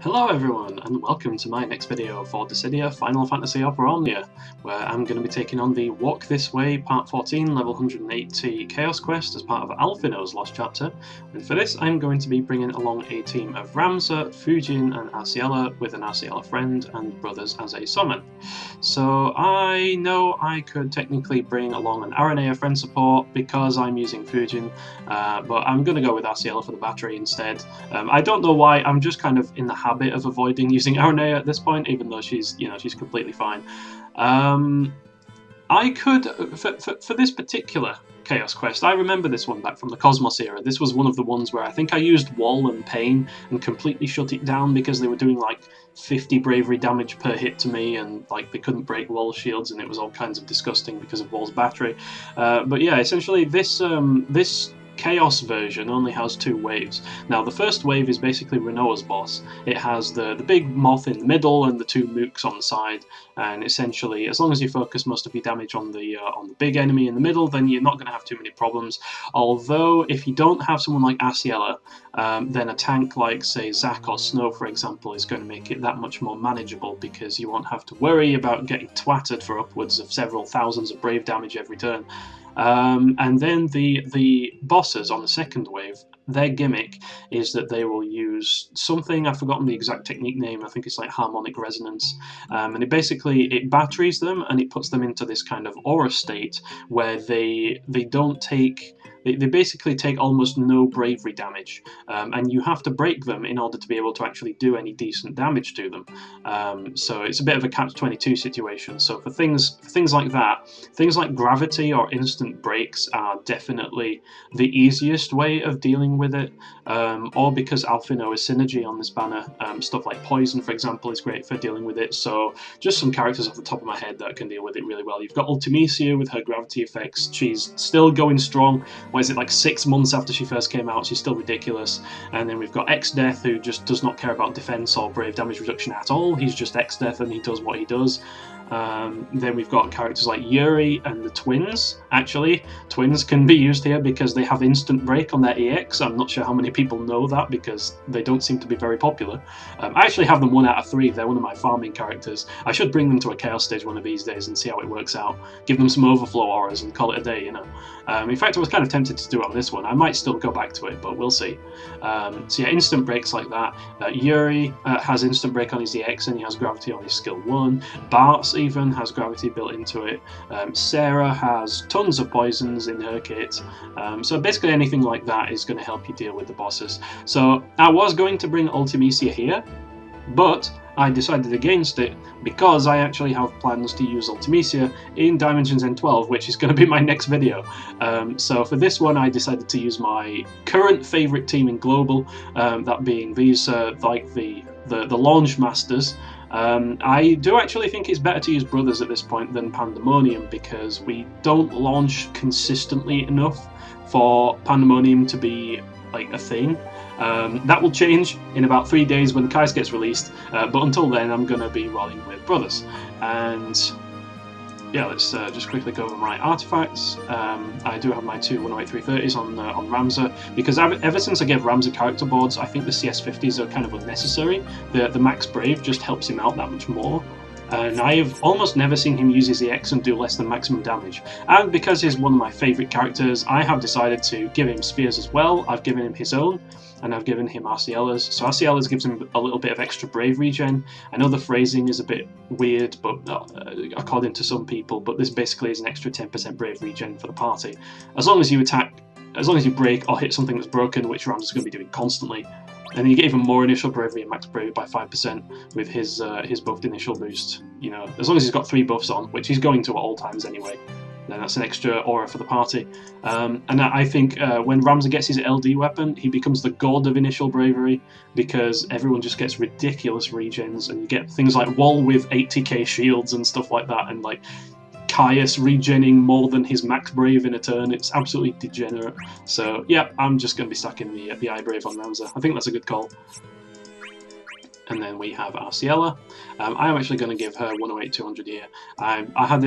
Hello everyone, and welcome to my next video for Dissidia Final Fantasy Opera Omnia, where I'm going to be taking on the Walk This Way Part 14 level 180 Chaos Quest as part of Alphinaud's Lost Chapter, and for this I'm going to be bringing along a team of Ramza, Fujin and Arciela with an Arciela friend and brothers as a summon. So I know I could technically bring along an Aranea friend support because I'm using Fujin, but I'm going to go with Arciela for the battery instead. I don't know why, I'm just kind of in the habit of avoiding using Aranea at this point, even though she's completely fine. I could, for this particular Chaos Quest, I remember this one back from the Cosmos era. This was one of the ones where I think I used Wall and Pain and completely shut it down because they were doing like 50 bravery damage per hit to me, and like they couldn't break Wall shields, and it was all kinds of disgusting because of Wall's battery. But yeah, essentially this Chaos version only has two waves. Now the first wave is basically Renoa's boss. It has the big moth in the middle and the two mooks on the side, and essentially as long as you focus most of your damage on the big enemy in the middle, then you're not going to have too many problems. Although if you don't have someone like Arciela, then a tank like say Zac or Snow for example is going to make it that much more manageable, because you won't have to worry about getting twatted for upwards of several thousands of brave damage every turn. And then the bosses on the second wave, their gimmick is that they will use something, I've forgotten the exact technique name, I think it's like harmonic resonance, and it batteries them and it puts them into this kind of aura state where they don't take, they basically take almost no bravery damage, and you have to break them in order to be able to actually do any decent damage to them. So it's a bit of a catch-22 situation. So for things like that, things like gravity or instant breaks are definitely the easiest way of dealing with it, or because Alphinaud is synergy on this banner, stuff like poison for example is great for dealing with it. So just some characters off the top of my head that can deal with it really well. You've got Ultimecia with her gravity effects. She's still going strong. What is it, like 6 months after she first came out? She's still ridiculous. And then we've got Exdeath, who just does not care about defense or brave damage reduction at all. He's just Exdeath and he does what he does. Then we've got characters like Yuri and the twins. Actually, twins can be used here because they have instant break on their EX. I'm not sure how many people know that because they don't seem to be very popular. I actually have them 1 out of 3. They're one of my farming characters. I should bring them to a chaos stage one of these days and see how it works out. Give them some overflow auras and call it a day, you know. In fact, I was kind of tempted to do it on this one. I might still go back to it, but we'll see. So yeah, instant breaks like that. Yuri has instant break on his EX and he has gravity on his skill 1. Bart's even has gravity built into it. Sarah has tons of poisons in her kit. So basically anything like that is going to help you deal with the bosses. So I was going to bring Ultimecia here, but I decided against it because I actually have plans to use Ultimecia in Dimensions N12, which is going to be my next video. So for this one I decided to use my current favourite team in Global, that being these like the Launch Masters. I do actually think it's better to use Brothers at this point than Pandemonium, because we don't launch consistently enough for Pandemonium to be like a thing. That will change in about 3 days when the Kais gets released, but until then I'm going to be rolling with Brothers. And yeah, let's just quickly go over my artifacts. I do have my two 108 330s on Ramza, because ever since I gave Ramza character boards, I think the CS50s are kind of unnecessary. The Max Brave just helps him out that much more. And I have almost never seen him use his EX and do less than maximum damage. And because he's one of my favourite characters, I have decided to give him Spheres as well. I've given him his own, and I've given him Arciela's. So Arciela's gives him a little bit of extra brave regen. I know the phrasing is a bit weird, but according to some people, but this basically is an extra 10% brave regen for the party. As long as you attack, as long as you break or hit something that's broken, which Ramza's going to be doing constantly. And then you get even more initial bravery and max bravery by 5% with his buffed initial boost. You know, as long as he's got 3 buffs on, which he's going to at all times anyway, then that's an extra aura for the party. And I think when Ramza gets his LD weapon, he becomes the god of initial bravery, because everyone just gets ridiculous regens, and you get things like Wall with 80k shields and stuff like that, and like Caius regenning more than his max brave in a turn. It's absolutely degenerate. So yeah, I'm just going to be stacking the eye brave on Ramza. I think that's a good call. And then we have Arciela. I am actually going to give her 108 200 here. I have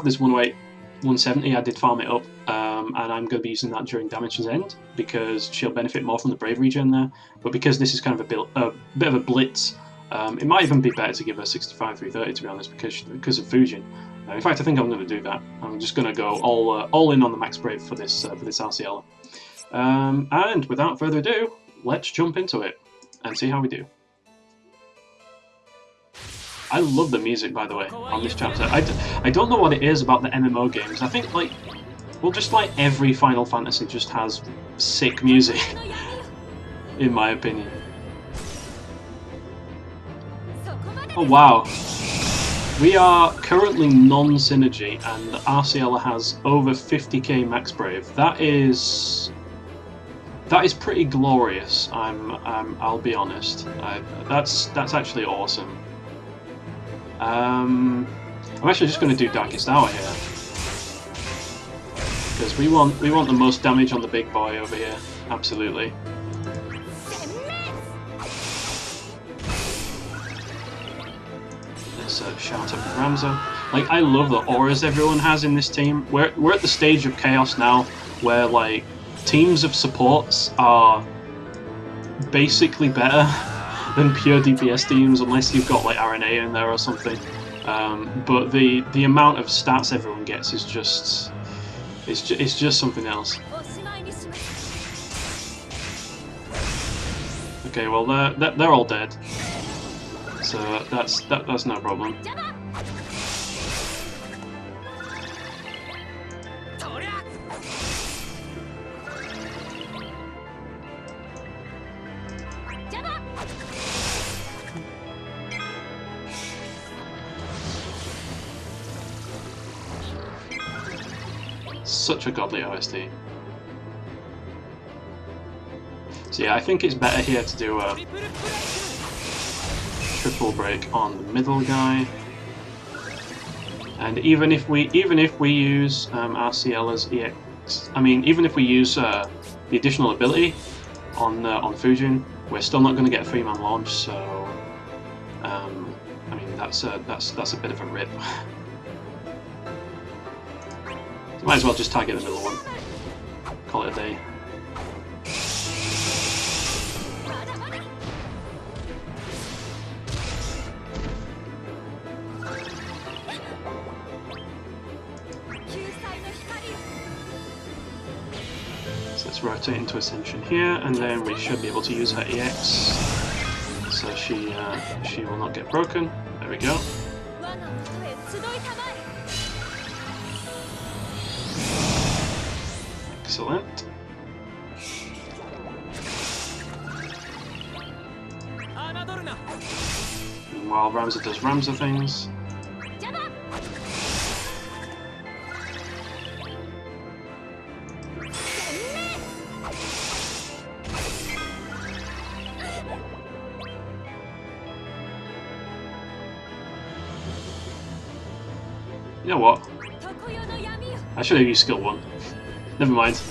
this 108 170. I did farm it up, and I'm going to be using that during Dimensions End because she'll benefit more from the brave regen there. But because this is kind of a bit of a blitz It might even be better to give her 65 330 to be honest, because of Fujin. In fact, I think I'm going to do that. I'm just going to go all in on the max brave for this Arciela. And without further ado, let's jump into it and see how we do. I love the music, by the way, on this chapter. I don't know what it is about the MMO games. I think, like, well, just like every Final Fantasy just has sick music, in my opinion. Oh, wow. We are currently non-synergy, and Arciela has over 50k max brave. That is pretty glorious. I'll be honest. That's actually awesome. I'm actually just going to do Darkest Hour here, because we want the most damage on the big boy over here. Absolutely. Shout out to Ramza. Like, I love the auras everyone has in this team. We're at the stage of chaos now where, like, teams of supports are basically better than pure DPS teams, unless you've got like RNA in there or something. But the amount of stats everyone gets is just it's just something else. Okay, well they're all dead. So that's no problem. Such a godly OST. So yeah, I think it's better here to do a triple break on the middle guy, and even if we use Arciela's EX, I mean, even if we use the additional ability on Fujin, we're still not going to get a 3-man launch. So I mean, that's a bit of a rip. So might as well just target the middle one. Call it a day. Rotate into Ascension here, and then we should be able to use her EX, so she will not get broken. There we go. Excellent. Meanwhile, Ramza does Ramza things. You know what? I should have used skill 1. Never mind.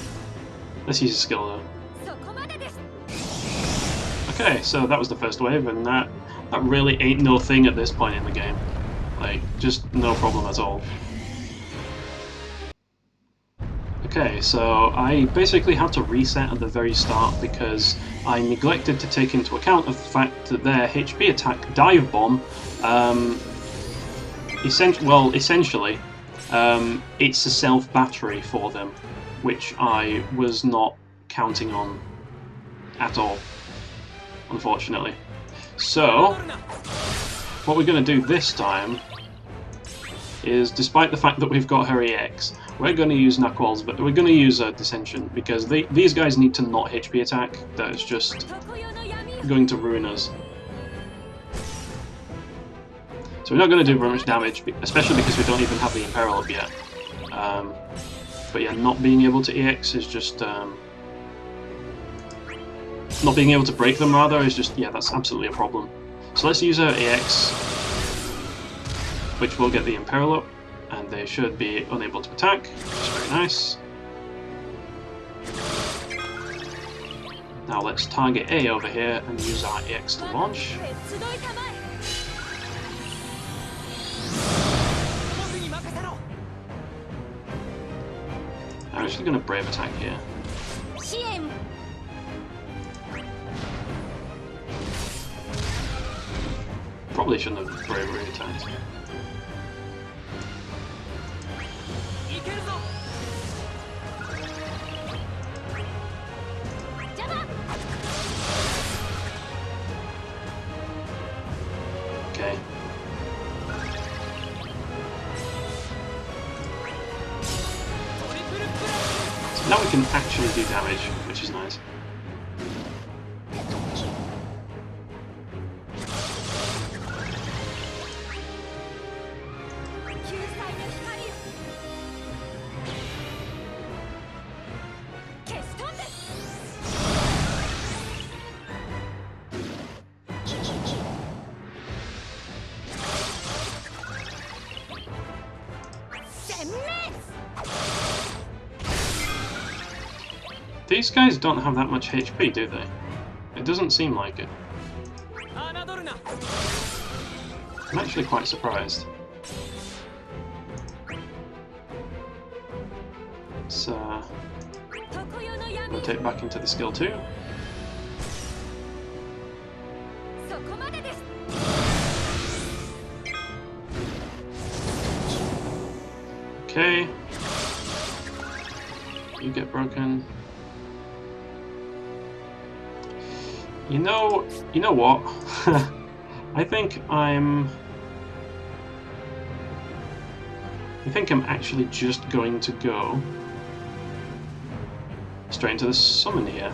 Let's use a skill though. Okay, so that was the first wave, and that really ain't no thing at this point in the game. Like, just no problem at all. Okay, so I basically had to reset at the very start because I neglected to take into account of the fact that their HP attack dive bomb, essentially, it's a self-battery for them, which I was not counting on at all, unfortunately. So, what we're going to do this time is, despite the fact that we've got her EX, we're going to use Knuckles, but we're going to use Dissension, because these guys need to not HP attack. That is just going to ruin us. So we're not going to do very much damage, especially because we don't even have the Imperil up yet. But yeah, not being able to EX is just... not being able to break them, rather, is just... yeah, that's absolutely a problem. So let's use our EX, which will get the Imperil up, and they should be unable to attack, which is very nice. Now let's target A over here and use our EX to launch. I'm actually going to Brave attack here. probably shouldn't have bravery attacked. Okay. So now we can actually do damage, which is nice. These guys don't have that much HP, do they? It doesn't seem like it. I'm actually quite surprised. So, rotate back into the skill 2. Okay. You get broken. You know what? I think I'm actually just going to go straight into the summon here,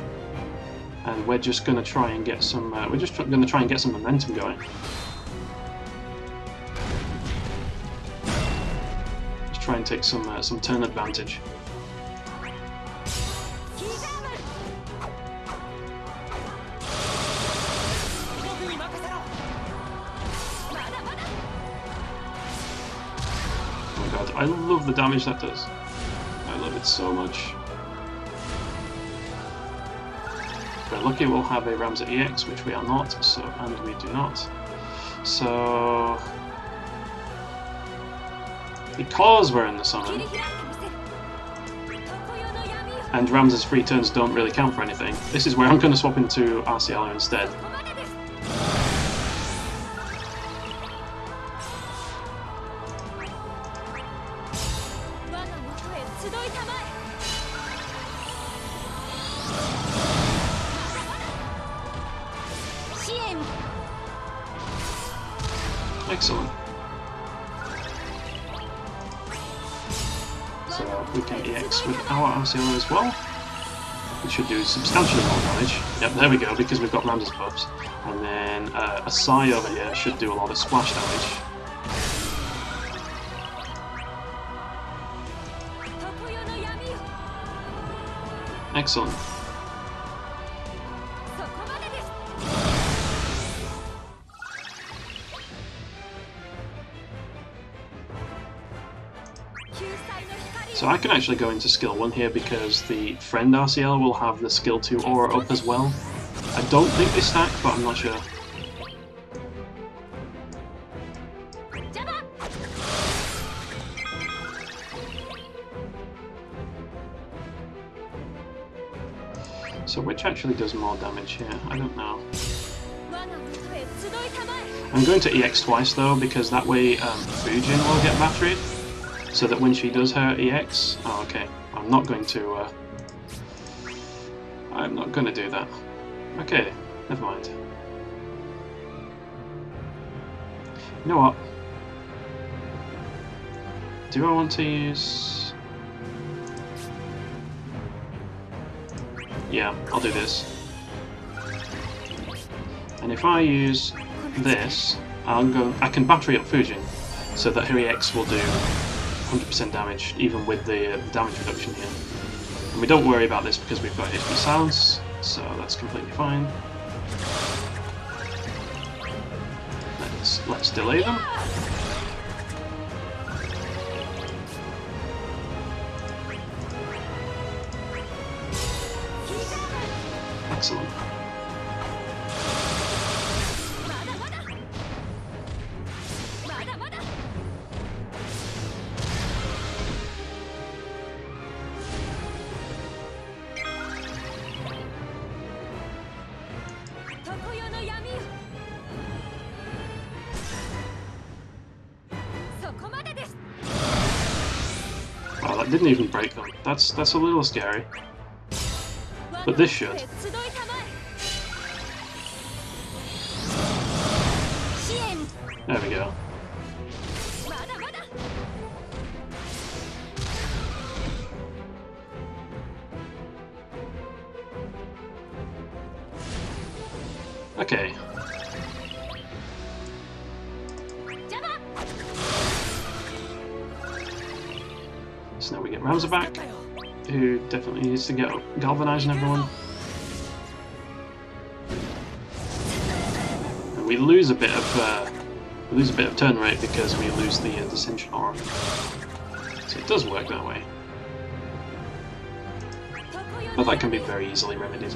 and we're just going to try and get some. We're just going to try and get some momentum going. Just try and take some turn advantage. I love the damage that does. I love it so much. If we're lucky, we'll have a Ramza EX, which we are not, and we do not. So, because we're in the summon, and Ramza's free turns don't really count for anything, this is where I'm going to swap into Arciela instead. Excellent. So we can EX with our Arciela as well. It should do substantially more damage. Yep, there we go, because we've got Ramza's buffs. And then a Sai over here should do a lot of splash damage. Excellent. So I can actually go into skill 1 here because the friend Arciela will have the skill 2 aura up as well. I don't think they stack, but I'm not sure. So which actually does more damage here? I don't know. I'm going to EX twice though, because that way Fujin will get batteried. So that when she does her EX... Oh, okay. I'm not going to do that. Okay, never mind. You know what? Do I want to use... Yeah, I'll do this. And if I use this, I can battery up Fujin, so that her EX will do 100% damage, even with the damage reduction here. And we don't worry about this because we've got HP silence, so that's completely fine. Let's delay them. Excellent. That didn't even break them. That's a little scary. But this should. There we go. Okay. So now we get Ramza back, who definitely needs to get galvanizing everyone. And we lose a bit of turn rate because we lose the dissension aura. So it does work that way. But that can be very easily remedied.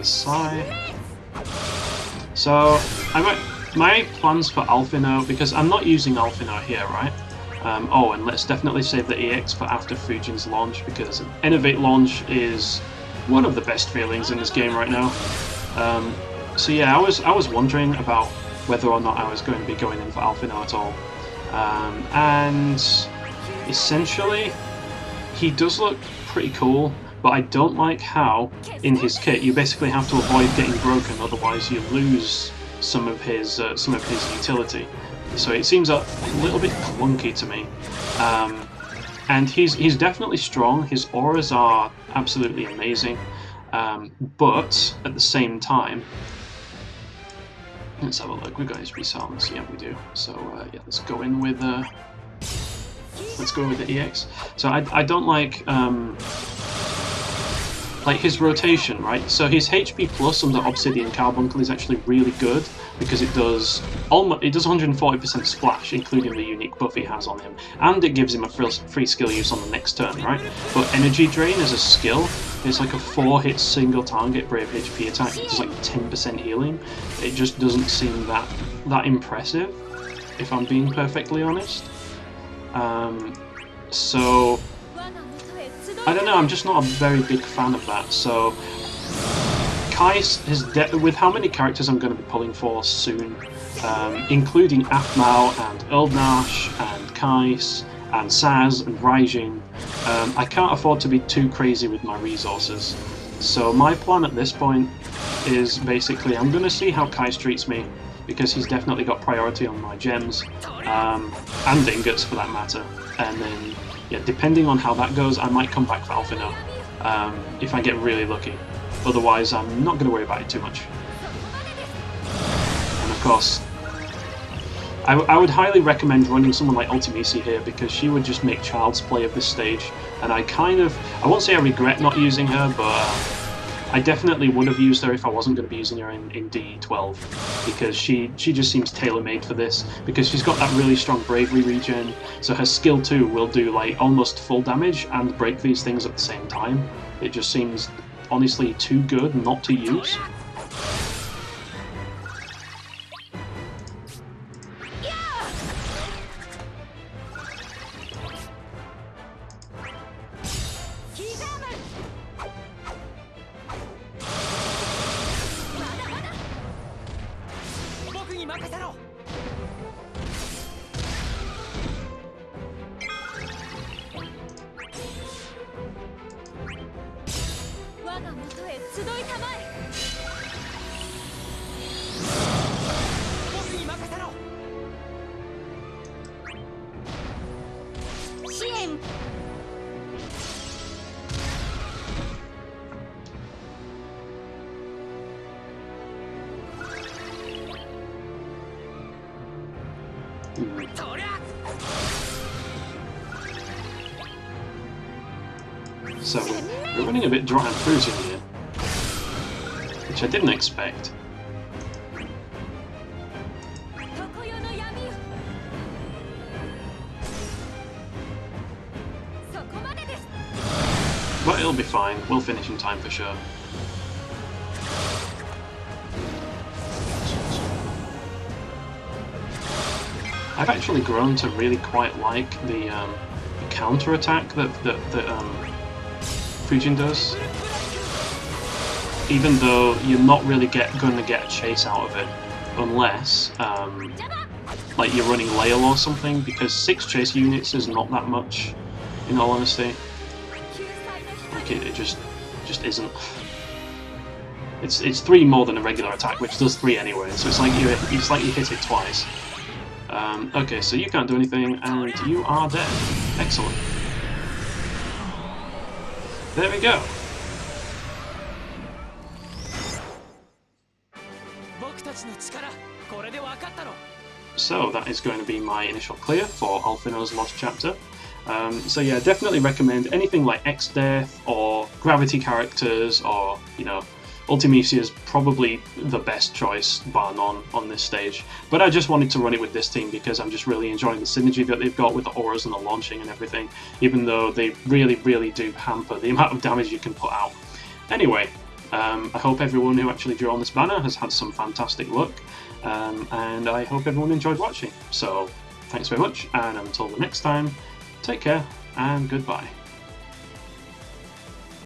Side. So my plans for Alphinaud, because I'm not using Alphinaud here, right? Oh, and let's definitely save the EX for after Fujin's launch, because Innovate launch is one of the best feelings in this game right now. So yeah, I was wondering about whether or not I was going to be going in for Alphinaud at all, and essentially he does look pretty cool. But I don't like how, in his kit, you basically have to avoid getting broken, otherwise you lose some of his utility. So it seems a little bit clunky to me. And he's definitely strong. His auras are absolutely amazing. But at the same time, let's have a look. We've got his resilence. Yeah, we do. So yeah, let's go in with the EX. So I don't like his rotation, right? So his HP plus under Obsidian Carbuncle is actually really good because it does 140% splash, including the unique buff he has on him, and it gives him a free skill use on the next turn, right? But Energy Drain as a skill is like a 4-hit single target brave HP attack. It does like 10% healing. It just doesn't seem that impressive, if I'm being perfectly honest. So I don't know, I'm just not a very big fan of that. So Kais with how many characters I'm going to be pulling for soon, including Alphinaud and Uldnash and Kais and Saz and Regen, I can't afford to be too crazy with my resources. So my plan at this point is basically I'm going to see how Kais treats me, because he's definitely got priority on my gems, and ingots for that matter. And then, yeah, depending on how that goes, I might come back for Alphinaud, if I get really lucky. Otherwise, I'm not going to worry about it too much. And of course, I would highly recommend running someone like Ultimecia here, because she would just make child's play of this stage. And I won't say I regret not using her, but I definitely would have used her if I wasn't going to be using her in D12, because she just seems tailor-made for this, because she's got that really strong bravery regen, so her skill 2 will do like almost full damage and break these things at the same time. It just seems honestly too good not to use. So we're running a bit dry on Fujin here, which I didn't expect. But it'll be fine, we'll finish in time for sure. I've actually grown to really quite like the counter-attack that Fujin does. even though you're not really going to get a chase out of it unless like you're running Lail or something, because 6 chase units is not that much, in all honesty. Like it just isn't. It's 3 more than a regular attack, which does 3 anyway. So it's like you hit it twice. Okay, so you can't do anything, and you are dead. Excellent. There we go. So that is going to be my initial clear for Alphinaud's Lost Chapter. So yeah, definitely recommend anything like Exdeath or Gravity characters, or, you know, Ultimecia is probably the best choice, bar none, on this stage. But I just wanted to run it with this team because I'm just really enjoying the synergy that they've got with the auras and the launching and everything, even though they really, really do hamper the amount of damage you can put out. Anyway, I hope everyone who actually drew on this banner has had some fantastic luck, and I hope everyone enjoyed watching. So, thanks very much, and until the next time, take care, and goodbye.